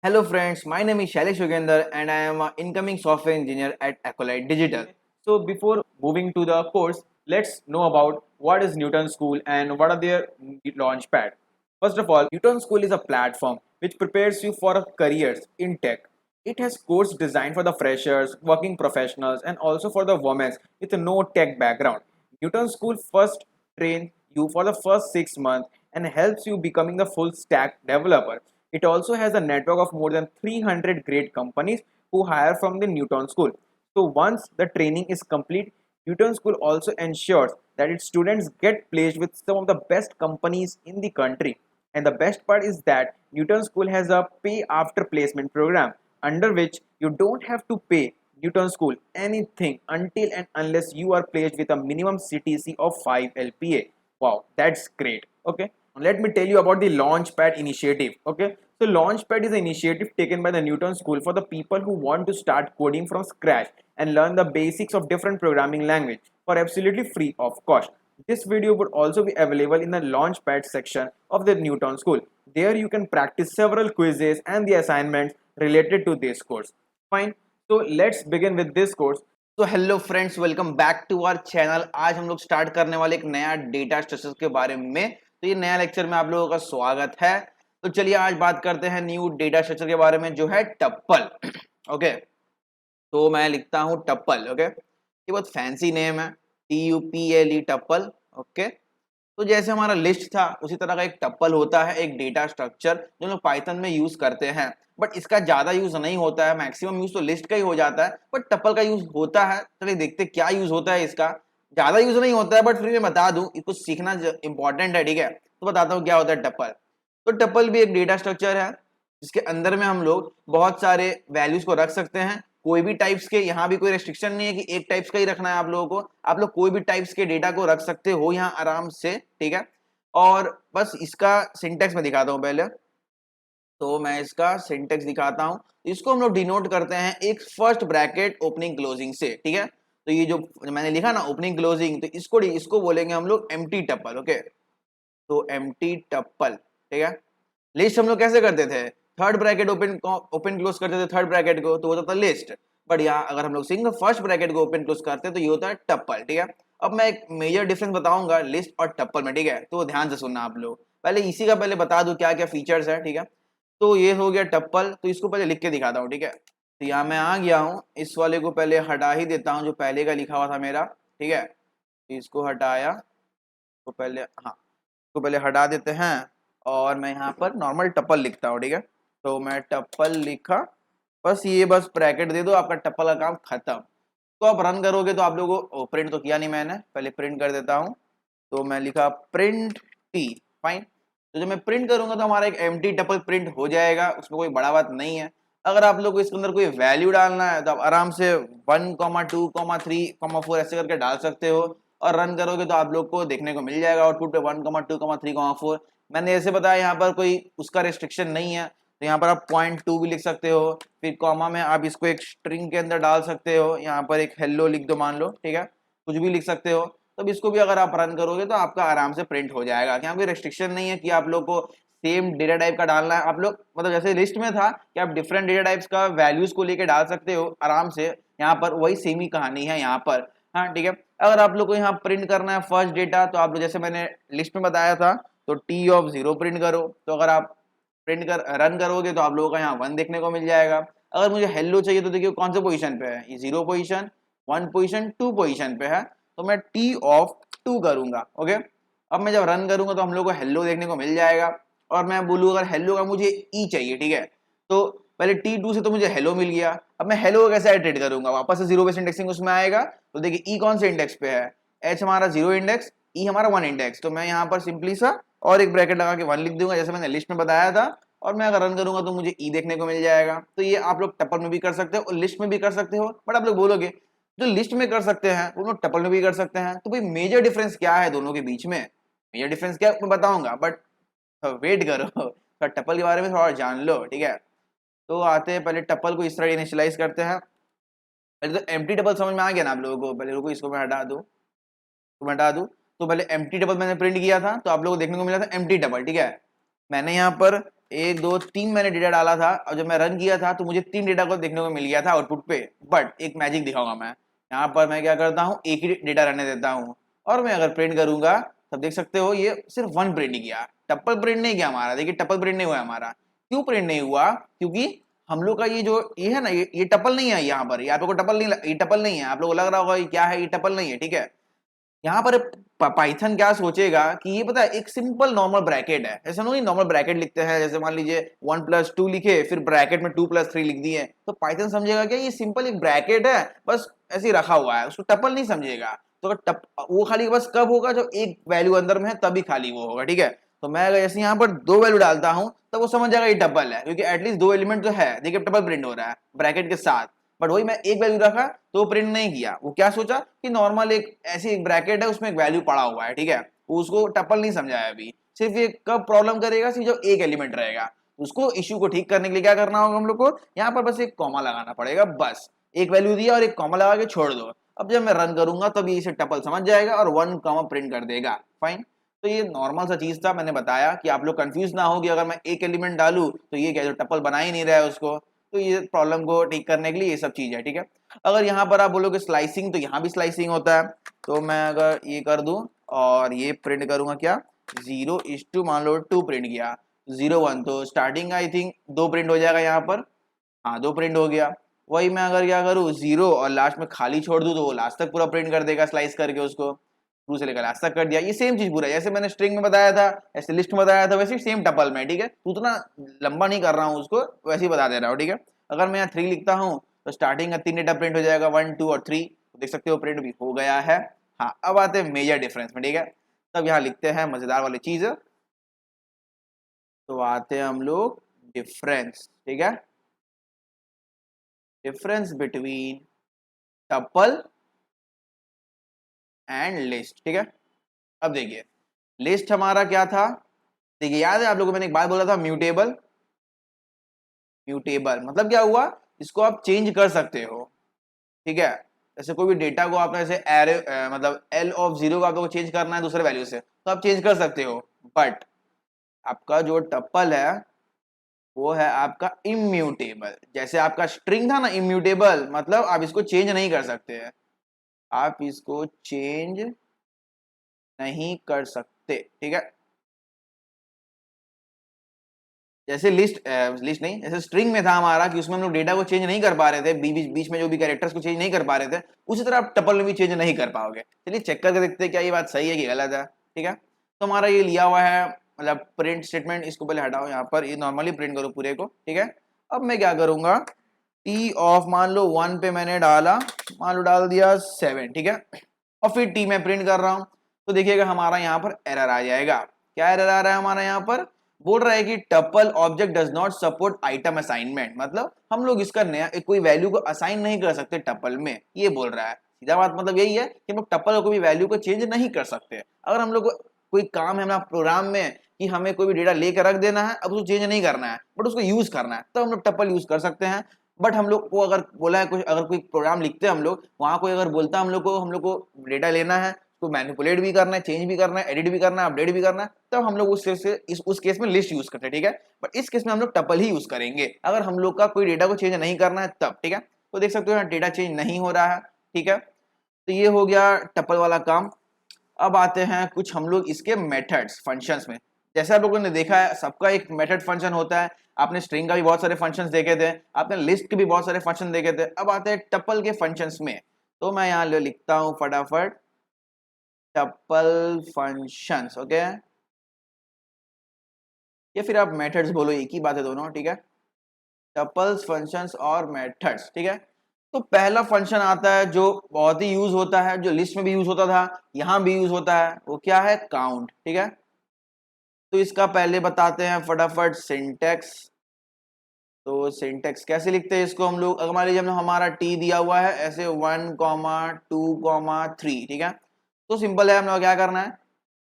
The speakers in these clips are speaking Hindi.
Hello friends, my name is Shailesh and I am an incoming software engineer at Acolyte Digital. So before moving to the course, let's know about what is Newton School and what are their launch pad. First of all, Newton School is a platform which prepares you for careers in tech. It has courses designed for the freshers, working professionals and also for the women with no tech background. Newton School first trains you for the first 6 months and helps you becoming the full stack developer. It also has a network of more than 300 great companies who hire from the Newton School. So once the training is complete, Newton School also ensures that its students get placed with some of the best companies in the country. And the best part is that Newton School has a pay after placement program under which you don't have to pay Newton School anything until and unless you are placed with a minimum CTC of 5 LPA. Wow, that's great. Okay, let me tell you about the Launchpad initiative. Okay, so Launchpad is an initiative taken by the Newton School for the people who want to start coding from scratch and learn the basics of different programming language for absolutely free of cost. This video would also be available in the Launchpad section of the Newton School. There you can practice several quizzes and the assignments related to this course. Fine. So let's begin with this course. तो hello friends, welcome back to our channel. आज हम लोग स्टार्ट करने वाले एक नया डेटा स्ट्रक्चर के बारे में। तो ये नया लेक्चर में आप लोगों का स्वागत है। तो चलिए आज बात करते हैं न्यू डेटा स्ट्रक्चर के बारे में जो है टप्पल। ओके, तो मैं लिखता हूँ टप्पल। ओके, ये बहुत फैंसी नेम है, TUPLE टप्पल। ओके, तो जैसे हमारा लिस्ट था उसी तरह का एक टप्पल होता है, एक डेटा स्ट्रक्चर जो लोग पाइथन में यूज करते हैं। बट इसका ज्यादा यूज नहीं होता है, मैक्सिमम यूज तो लिस्ट का ही हो जाता है, बट टप्पल का यूज होता है। चलिए देखते क्या यूज होता है इसका। ज्यादा यूज नहीं होता है बट फिर मैं बता दूं, कुछ सीखना इंपॉर्टेंट है, ठीक है। तो बताता हूँ क्या होता है टप्पल। तो टप्पल भी एक डेटा स्ट्रक्चर है जिसके अंदर में हम लोग बहुत सारे वैल्यूज को रख सकते हैं, कोई भी टाइप्स के। यहाँ भी कोई रेस्ट्रिक्शन नहीं है कि एक टाइप्स का ही रखना है आप लोगों को, आप लोग कोई भी टाइप्स के डेटा को रख सकते हो यहाँ आराम से, ठीक है। और बस इसका सिंटेक्स में दिखाता हूँ पहले। तो मैं इसका सिंटेक्स दिखाता हूँ। इसको हम लोग डिनोट करते हैं एक फर्स्ट ब्रैकेट ओपनिंग क्लोजिंग से, ठीक है। तो ये जो मैंने लिखा ना ओपनिंग क्लोजिंग, तो इसको बोलेंगे हम लोग एम्प्टी टप्पल। ओके, तो एम्प्टी टप्पल, ठीक है। लिस्ट हम लोग कैसे करते थे, थर्ड ब्रैकेट ओपन क्लोज करते थे थर्ड ब्रैकेट को, तो होता था लिस्ट। बट यहाँ अगर हम लोग सिंगल फर्स्ट ब्रैकेट को ओपन क्लोज करते हैं तो ये होता है टप्पल, ठीक है। अब मैं एक मेजर डिफरेंस बताऊंगा लिस्ट और टप्पल में, ठीक है। तो ध्यान से सुनना आप लोग। पहले इसी का पहले बता दूं क्या क्या फीचर्स है, ठीक है। तो ये हो गया टप्पल, तो इसको पहले लिख के दिखाता हूँ, ठीक है। तो यहाँ मैं आ गया हूँ, इस वाले को पहले हटा ही देता हूँ जो पहले का लिखा हुआ था मेरा, ठीक है। तो इसको हटाया, तो पहले हाँ, इसको पहले हटा देते हैं और मैं यहाँ पर नॉर्मल टप्पल लिखता हूँ, ठीक है। तो मैं टप्पल लिखा, बस ये बस ब्रैकेट दे दो, आपका टप्पल का काम खत्म। तो आप रन करोगे तो आप लोगों को प्रिंट तो किया नहीं मैंने, पहले प्रिंट कर देता हूँ। तो मैं लिखा प्रिंट टी, फाइन। तो जब मैं प्रिंट करूंगा तो हमारा एक एम्प्टी टप्पल प्रिंट हो जाएगा, उसमें कोई बड़ा बात नहीं है। अगर आप लोग को इसके अंदर कोई वैल्यू डालना है तो आप आराम से 1,2,3,4 ऐसे करके डाल सकते हो और रन करोगे तो आप लोग को देखने को मिल जाएगा आउटपुट पे 1,2,3,4। मैंने ऐसे बताया, यहाँ पर कोई उसका रेस्ट्रिक्शन नहीं है। तो यहाँ पर आप 0.2 भी लिख सकते हो, फिर कॉमा में आप इसको एक स्ट्रिंग के अंदर डाल सकते हो, यहाँ पर एक हेलो लिख दो मान लो, ठीक है। कुछ भी लिख सकते हो। तब इसको भी अगर आप रन करोगे तो आपका आराम से प्रिंट हो जाएगा। यहाँ कोई रेस्ट्रिक्शन नहीं है कि आप लोग को सेम डेटा टाइप का डालना है। आप लोग मतलब जैसे लिस्ट में था कि आप डिफरेंट डेटा टाइप्स का वैल्यूज को लेके डाल सकते हो आराम से, यहाँ पर वही सेम ही कहानी है यहाँ पर। हाँ ठीक है, अगर आप लोग को यहाँ प्रिंट करना है फर्स्ट डेटा, तो आप लोग जैसे मैंने लिस्ट में बताया था, तो T(0) प्रिंट करो। तो अगर आप प्रिंट कर रन करोगे तो आप लोगों का यहाँ 1 देखने को मिल जाएगा। अगर मुझे हेलो चाहिए तो देखिए कौन से पोजीशन पे है, ये 0 पोजीशन, 1 पोजीशन, 2 पोजीशन पे है। तो मैं T(2) करूंगा। ओके, अब मैं जब रन करूंगा तो हम लोग को हेलो देखने को मिल जाएगा। और मैं बोलूँ अगर हेलो का मुझे ई चाहिए, ठीक है, तो पहले T2 से तो मुझे हेलो मिल गया। अब मैं हेलो को कैसे एडिट करूंगा, वापस से 0 बेस इंडेक्सिंग उसमें आएगा। तो देखिए ई कौन से इंडेक्स पे है, एच हमारा 0 इंडेक्स, ई हमारा 1 इंडेक्स। तो मैं यहाँ पर सिंपली सा और एक ब्रैकेट लगा के 1 लिख दूंगा जैसे मैंने लिस्ट में बताया था। और मैं अगर रन करूंगा तो मुझे ई देखने को मिल जाएगा। तो ये आप लोग टप्पल में भी कर सकते हो और लिस्ट में भी कर सकते हो। बट आप लोग बोलोगे जो लिस्ट में कर सकते हैं वो लोग टप्पल में भी कर सकते हैं, तो भाई मेजर डिफरेंस क्या है दोनों के बीच में। मेजर डिफरेंस क्या मैं बताऊंगा, बट वेट करो, तो टप्पल के बारे में थोड़ा जान लो, ठीक है। तो आते हैं पहले टप्पल को इस तरह इनिशियलाइज करते हैं। पहले तो एम्प्टी टप्पल समझ में आ गया ना आप लोगों को। पहले रुको, इसको मैं हटा दूं, तो हटा दूं। तो पहले एम्प्टी टप्पल मैंने प्रिंट किया था तो आप लोगों को देखने को मिला था एम्प्टी टप्पल, ठीक है। मैंने यहाँ पर एक दो तीन मैंने डेटा डाला था और जब मैं रन किया था तो मुझे 3 डेटा को देखने को मिल गया था आउटपुट पे। बट एक मैजिक दिखाऊंगा मैं, यहाँ पर मैं क्या करता हूँ, एक ही डेटा रहने देता हूँ और मैं अगर प्रिंट करूंगा तब देख सकते हो ये सिर्फ 1 प्रिंट ही किया, टप्पल प्रिंट नहीं किया हमारा। देखिए टप्पल प्रिंट नहीं हुआ हमारा। क्यों प्रिंट नहीं हुआ? क्योंकि हम लोग का ये जो ये है ना, ये टप्पल नहीं है यहाँ पर। ये आप लोग को टप्पल नहीं, ये टप्पल नहीं है। आप लोग को लग रहा होगा ये क्या है, ये टप्पल नहीं है, ठीक है। यहाँ पर पाइथन क्या सोचेगा कि ये पता है एक सिंपल नॉर्मल ब्रैकेट है। ऐसा नहीं, नॉर्मल ब्रैकेट लिखते हैं, जैसे मान लीजिए 1+2 लिखे फिर ब्रैकेट में 2+3 लिख दिए, तो पाइथन समझेगा क्या ये सिंपल एक ब्रैकेट है, बस ऐसे ही रखा हुआ है, उसको टपल नहीं समझेगा। तो वो खाली बस कब होगा जब एक वैल्यू अंदर में है तभी खाली वो होगा, ठीक है। तो मैं अगर जैसे यहाँ पर 2 वैल्यू डालता हूँ तो वो समझ जाएगा ये टपल है, क्योंकि एटलीस्ट 2 एलिमेंट तो है। देखिए टपल प्रिंट हो रहा है ब्रैकेट के साथ। बट वही मैं एक वैल्यू रखा तो प्रिंट नहीं किया। वो क्या सोचा कि नॉर्मल एक ऐसी एक ब्रैकेट है उसमें एक वैल्यू पड़ा हुआ है, ठीक है। उसको टपल नहीं समझाया अभी। सिर्फ ये कब प्रॉब्लम करेगा, सिर्फ जब एक एलिमेंट रहेगा। उसको इश्यू को ठीक करने के लिए क्या करना होगा हम लोग को, यहाँ पर बस एक कॉमा लगाना पड़ेगा। बस एक वैल्यू दिया और एक कॉमा लगा के छोड़ दो। अब जब मैं रन करूंगा तब ये इसे टपल समझ जाएगा और 1 कॉमा प्रिंट कर देगा। फाइन। तो ये नॉर्मल सा चीज था, मैंने बताया कि आप लोग कंफ्यूज ना हो कि अगर मैं एक एलिमेंट डालू तो ये क्या जो टपल बना ही नहीं रहा है उसको। तो ये प्रॉब्लम को ठीक करने के लिए ये सब चीज है, ठीक है। अगर यहाँ पर आप बोलोगे स्लाइसिंग, तो यहाँ भी स्लाइसिंग होता है। तो मैं अगर ये कर दूं और ये प्रिंट करूंगा क्या, 0:2 मान लो 2 प्रिंट किया, 0:1, तो स्टार्टिंग आई थिंक 2 प्रिंट हो जाएगा यहाँ पर। हाँ 2 प्रिंट हो गया। वही मैं अगर क्या करूँ 0 और लास्ट में खाली छोड़ दूं तो वो लास्ट तक पूरा प्रिंट कर देगा स्लाइस करके उसको। शुरू से लेकर लास्ट तक कर दिया। ये सेम चीज पूरा जैसे मैंने स्ट्रिंग में बताया था, ऐसे लिस्ट में बताया था, वैसे सेम टपल में, ठीक है। उतना लंबा नहीं कर रहा हूँ उसको, वैसे ही बता दे रहा हूँ, ठीक है। अगर मैं यहाँ 3 लिखता हूँ तो स्टार्टिंग का 3 डेटा प्रिंट हो जाएगा, 1, 2 और 3। तो देख सकते हो प्रिंट भी हो गया है। हाँ अब आते हैं मेजर डिफरेंस में, ठीक है। तब यहाँ लिखते हैं मजेदार वाली चीज। तो आते हैं हम लोग डिफरेंस, ठीक है। Difference between tuple and list, ठीक है। अब देखिए लिस्ट हमारा क्या था, देखिए याद है आप लोगों को मैंने एक बात बोला था, म्यूटेबल। म्यूटेबल मतलब क्या हुआ, इसको आप चेंज कर सकते हो, ठीक है। जैसे कोई भी डेटा को आपने जैसे एरे मतलब L(0) को आपको चेंज करना है दूसरे वैल्यू से तो आप चेंज कर सकते हो। बट आपका जो टप्पल है वो है आपका इम्यूटेबल। जैसे आपका स्ट्रिंग था ना इम्यूटेबल, मतलब आप इसको चेंज नहीं कर सकते हैं, आप इसको चेंज नहीं कर सकते, ठीक है। जैसे लिस्ट नहीं, जैसे स्ट्रिंग में था हमारा कि उसमें हम लोग डेटा को चेंज नहीं कर पा रहे थे, बीच में जो भी कैरेक्टर्स को चेंज नहीं कर पा रहे थे, उसी तरह आप टपल में भी चेंज नहीं कर पाओगे। चलिए चेक करके देखते हैं क्या ये बात सही है कि गलत है, ठीक है। तो हमारा ये लिया हुआ है मतलब प्रिंट स्टेटमेंट, इसको पहले हटाओ यहाँ पर, ये नॉर्मली प्रिंट करो पूरे को, ठीक है। अब मैं क्या करूंगा, टी ऑफ मान लो 1 पे मैंने डाला, मान लो डाल दिया 7, ठीक है। और फिर टी में प्रिंट कर रहा हूं तो देखिएगा हमारा यहाँ पर एरर आ जाएगा। क्या एरर आ रहा है हमारा यहाँ पर, बोल रहा है कि tuple object does not support item assignment, मतलब हम लोग इसका नया कोई वैल्यू को असाइन नहीं कर सकते टपल में, ये बोल रहा है। सीधा बात मतलब यही है कि हम लोग टपल को भी वैल्यू को चेंज नहीं कर सकते। अगर हम लोग को कोई काम है हमारा प्रोग्राम में कि हमें कोई भी डेटा लेकर रख देना है, अब उसको चेंज नहीं करना है बट उसको यूज करना है, तो हम लोग टपल यूज कर सकते हैं। बट हम लोग को अगर बोला है कुछ, अगर कोई प्रोग्राम लिखते हैं हम लोग, वहां कोई अगर बोलता है हम लोग को डेटा लेना है, तो मैनिपुलेट भी करना है, चेंज भी करना है, एडिट भी करना है, अपडेट भी करना है, तब हम लोग उस केस में लिस्ट यूज करते हैं, ठीक है। बट इस केस में हम लोग टपल ही यूज करेंगे अगर हम लोग का कोई डेटा को चेंज नहीं करना है तब, ठीक है। तो देख सकते हो यहाँ डेटा चेंज नहीं हो रहा है, ठीक है। तो ये हो गया टपल वाला काम। अब आते हैं कुछ हम लोग इसके मेथड्स फंक्शंस में। जैसे आप लोगों ने देखा है सबका एक मेथड फंक्शन होता है, आपने स्ट्रिंग का भी बहुत सारे फंक्शंस देखे थे, आपने लिस्ट के भी बहुत सारे फंक्शन देखे थे। अब आते हैं टपल के फंक्शंस में। तो मैं यहाँ लिखता हूँ फटाफट टपल फंक्शंस, ओके। या फिर आप मेथड्स बोलो, एक ही बात है दोनों, ठीक है। टपल्स फंक्शंस और मेथड्स, ठीक है। तो पहला फंक्शन आता है जो बहुत ही यूज होता है, जो लिस्ट में भी यूज होता था, यहाँ भी यूज होता है, वो क्या है, काउंट, ठीक है। तो इसका पहले बताते हैं फटाफट सिंटेक्स। तो सिंटेक्स कैसे लिखते हैं इसको हम लोग, अगर मान लीजिए हमारा टी दिया हुआ है ऐसे 1,2,3, ठीक है। तो सिंपल है, हम लोग क्या करना है,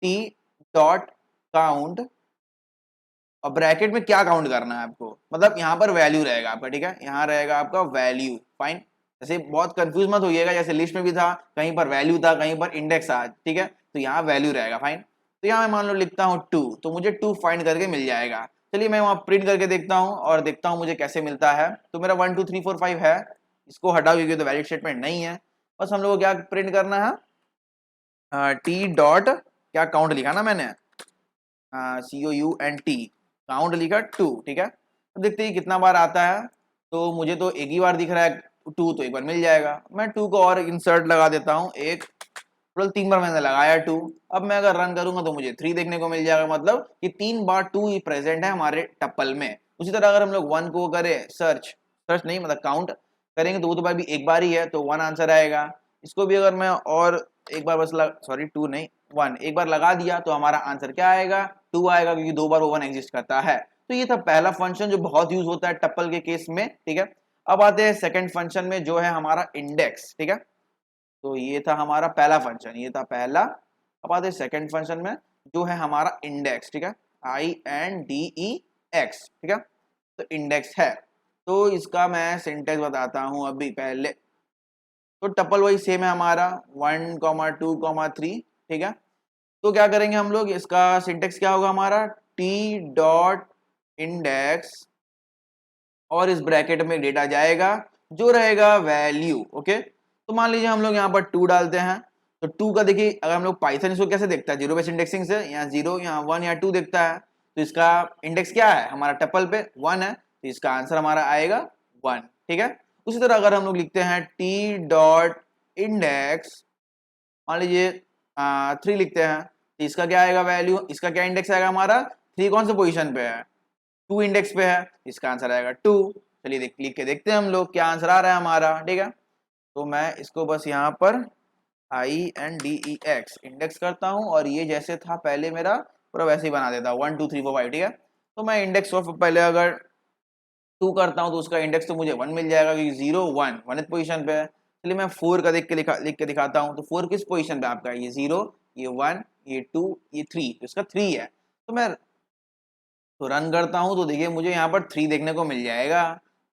टी डॉट काउंट, और ब्रैकेट में क्या काउंट करना है आपको, मतलब यहाँ पर वैल्यू रहेगा आपका, ठीक है। यहाँ रहेगा आपका वैल्यू, फाइन। जैसे बहुत कंफ्यूज मत होइएगा, जैसे लिस्ट में भी था कहीं पर वैल्यू था कहीं पर इंडेक्स था, ठीक है। तो यहाँ वैल्यू रहेगा, फाइन। तो यहाँ मैं मान लो लिखता हूँ 2, तो मुझे 2 फाइंड करके मिल जाएगा। चलिए मैं वहाँ प्रिंट करके देखता हूँ और देखता हूँ मुझे कैसे मिलता है। तो मेरा 1 2 3 4 5 है, इसको हटाओ क्योंकि तो वैलिड स्टेटमेंट नहीं है। बस हम लोग को क्या प्रिंट करना है, टी डॉट क्या काउंट लिखा ना मैंने, COUNT काउंट लिखा 2, ठीक है। अब देखते हैं कितना बार आता है। तो मुझे तो एक ही बार दिख रहा है 2, तो एक बार मिल जाएगा। मैं 2 को और इंसर्ट लगा देता हूँ, एक टोटल 3 बार मैंने लगाया 2। अब मैं अगर रन करूंगा तो मुझे 3 देखने को मिल जाएगा, मतलब कि 3 बार 2 ही प्रेजेंट है हमारे टप्पल में। उसी तरह अगर हम लोग 1 को करें सर्च, सर्च नहीं मतलब काउंट करेंगे तो वो तो भाई भी एक बार ही है, तो 1 आंसर आएगा। इसको भी अगर मैं और एक बार बस सॉरी 2 नहीं 1 एक बार लगा दिया तो हमारा आंसर क्या आएगा, 2 आएगा, क्योंकि 2 बार वो 1 एग्जिस्ट करता है। तो ये था पहला फंक्शन जो बहुत यूज होता है टप्पल के केस में, ठीक है। अब आते हैं सेकंड फंक्शन में जो है हमारा इंडेक्स, ठीक है। तो ये था हमारा पहला फंक्शन, ये था पहला। अब आते हैं सेकंड फंक्शन में जो है हमारा इंडेक्स, ठीक है, INDEX, ठीक है। तो इंडेक्स है, तो इसका मैं सिंटेक्स बताता हूं अभी पहले। तो टपल वही सेम है हमारा 1 2 3, ठीक है। तो क्या करेंगे हम लोग, इसका सिंटेक्स क्या होगा हमारा, टी डॉट इंडेक्स और इस ब्रैकेट में डेटा जाएगा जो रहेगा वैल्यू, ओके। तो मान लीजिए हम लोग यहाँ पर 2 डालते हैं, तो 2 का देखिए अगर हम लोग पाइथन इसको कैसे देखता है, 0 बेस इंडेक्सिंग से, यहाँ 0 यहाँ 1 यहाँ 2 देखता है। तो इसका इंडेक्स क्या है हमारा टपल पे 1 है, तो इसका आंसर हमारा आएगा 1, ठीक है। उसी तरह अगर हम लोग लिखते हैं टी डॉट इंडेक्स, मान लीजिए 3 लिखते हैं, तो इसका क्या आएगा वैल्यू, इसका क्या इंडेक्स आएगा हमारा, 3 कौन से पोजीशन पे है, 2 इंडेक्स पे है, इसका आंसर आएगा 2। चलिए लिख के देखते हैं हम लोग क्या आंसर आ रहा है हमारा, ठीक है। तो मैं इसको बस यहाँ पर INDEX इंडेक्स करता हूँ और ये जैसे था पहले मेरा पूरा वैसे ही बना देता हूँ 1 2 3 4 5, ठीक है। तो मैं इंडेक्स ऑफ पहले अगर 2 करता हूँ तो उसका इंडेक्स तो मुझे 1 मिल जाएगा क्योंकि 0 1 1 पोजीशन पे है। चलिए मैं 4 का लिख के दिखाता हूँ। तो 4 किस पोजीशन पे आपका, ये 0 ये 1 ये 2 ये 3, तो इसका 3 है। तो मैं तो रन करता हूं तो देखिए मुझे यहाँ पर 3 देखने को मिल जाएगा।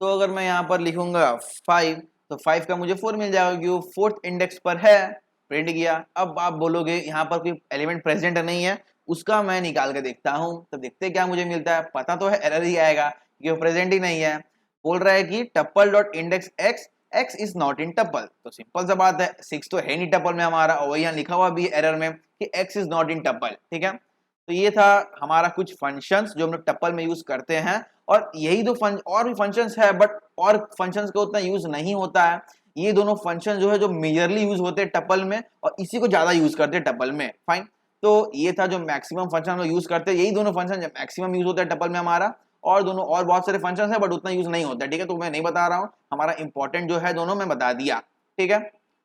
तो अगर मैं यहाँ पर लिखूंगा 5, तो 5 का मुझे 4 मिल जाएगा क्योंकि वो 4th इंडेक्स पर है, प्रिंट किया। अब आप बोलोगे यहाँ पर कोई एलिमेंट प्रेजेंट नहीं है, उसका मैं निकाल के देखता हूँ। तो देखते क्या मुझे मिलता है, पता तो है एरर ही आएगा क्योंकि वो प्रेजेंट ही नहीं है। बोल रहा है कि tuple dot index X X is not in tuple. तो सिंपल सा बात है, 6 तो है नहीं टप्पल में हमारा, और यहाँ लिखा हुआ भी एरर में कि एक्स इज नॉट इन टप्पल, ठीक है। तो ये था हमारा कुछ फंक्शंस जो हम लोग टप्पल में यूज करते हैं। और यही दो और भी फंक्शंस है, बट और फंक्शंस का उतना यूज नहीं होता है। ये दोनों फंक्शन जो है जो मेजरली यूज होते हैं टप्पल में, और इसी को ज्यादा यूज करते हैं टप्पल में, फाइन। तो ये था जो मैक्सिमम फंक्शन हम लोग यूज करते हैं, यही दोनों फंक्शन जो मैक्सिमम यूज होता है टप्पल में हमारा। और दोनों और बहुत सारे फंक्शन है बट उतना यूज नहीं होता है, ठीक है। तो मैं नहीं बता रहा हूँ, हमारा इंपॉर्टेंट जो है दोनों मैं बता दिया, ठीक है।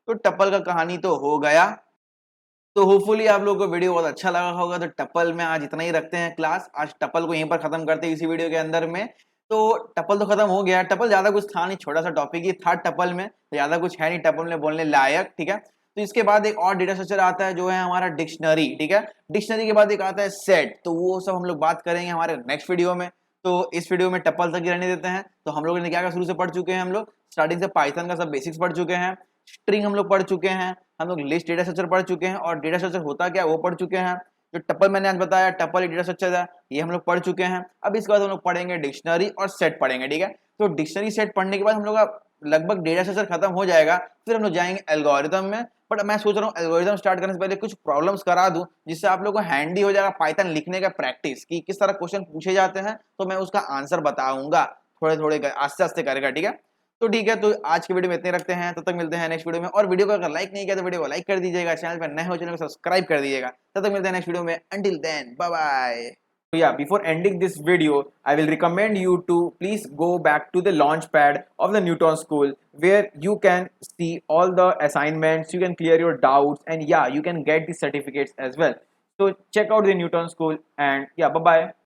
तो टप्पल का कहानी तो हो गया। तो होपफुली आप लोगों को वीडियो बहुत अच्छा लगा होगा। तो टप्पल में आज इतना ही रखते हैं क्लास, आज टप्पल को यहीं पर खत्म करते हैं इसी वीडियो के अंदर में। तो टप्पल तो खत्म हो गया, टप्पल ज्यादा कुछ था नहीं, छोटा सा टॉपिक ही था टप्पल में, तो ज्यादा कुछ है नहीं टप्पल में बोलने लायक, ठीक है। तो इसके बाद एक और डेटा स्ट्रक्चर आता है जो है हमारा डिक्शनरी, ठीक है। डिक्शनरी के बाद एक आता है सेट, तो वो सब हम लोग बात करेंगे हमारे नेक्स्ट वीडियो में। तो इस वीडियो में टप्पल तक ही रहने देते हैं। तो हम लोगों ने क्या शुरू से पढ़ चुके हैं, हम लोग स्टार्टिंग से पाइथन का सब बेसिक्स पढ़ चुके हैं, स्ट्रिंग हम लोग पढ़ चुके हैं, हम लोग लिस्ट डेटा स्ट्रक्चर पढ़ चुके हैं, और डेटा स्ट्रक्चर होता क्या वो पढ़ चुके हैं। जो टप्पल मैंने आज बताया, टप्पल एक डेटा स्ट्रक्चर है, ये हम लोग पढ़ चुके हैं। अब इसके बाद हम लोग पढ़ेंगे डिक्शनरी और सेट पढ़ेंगे, ठीक है। तो डिक्शनरी सेट पढ़ने के बाद हम लोग का लगभग डेटा स्ट्रक्चर खत्म हो जाएगा, फिर हम लोग जाएंगे एल्गोरिथम में। बट मैं सोच रहा हूँ एल्गोरिथम स्टार्ट करने से पहले कुछ प्रॉब्लम्स करा दूं, जिससे आप लोगों को हैंडी हो जाएगा पाइथन लिखने का प्रैक्टिस, कि किस तरह क्वेश्चन पूछे जाते हैं, तो मैं उसका आंसर बताऊंगा थोड़े थोड़े आस्ते आस्ते करेगा, ठीक है। तो ठीक है, तो आज के वीडियो में इतने रखते हैं, तब तक मिलते हैं नेक्स्ट वीडियो में। और वीडियो को अगर लाइक नहीं किया तो वीडियो को लाइक कर दीजिएगा, चैनल पर नए हो चैनल को सब्सक्राइब कर दीजिएगा। तब तक मिलते हैं नेक्स्ट वीडियो में, until then bye bye. So yeah, before ending this video, I will recommend you to please go back to the launch pad of the Newton School, where you can see all the assignments, you can clear your doubts, and yeah, you can get the certificates as well. So check out the Newton School, and yeah, bye bye.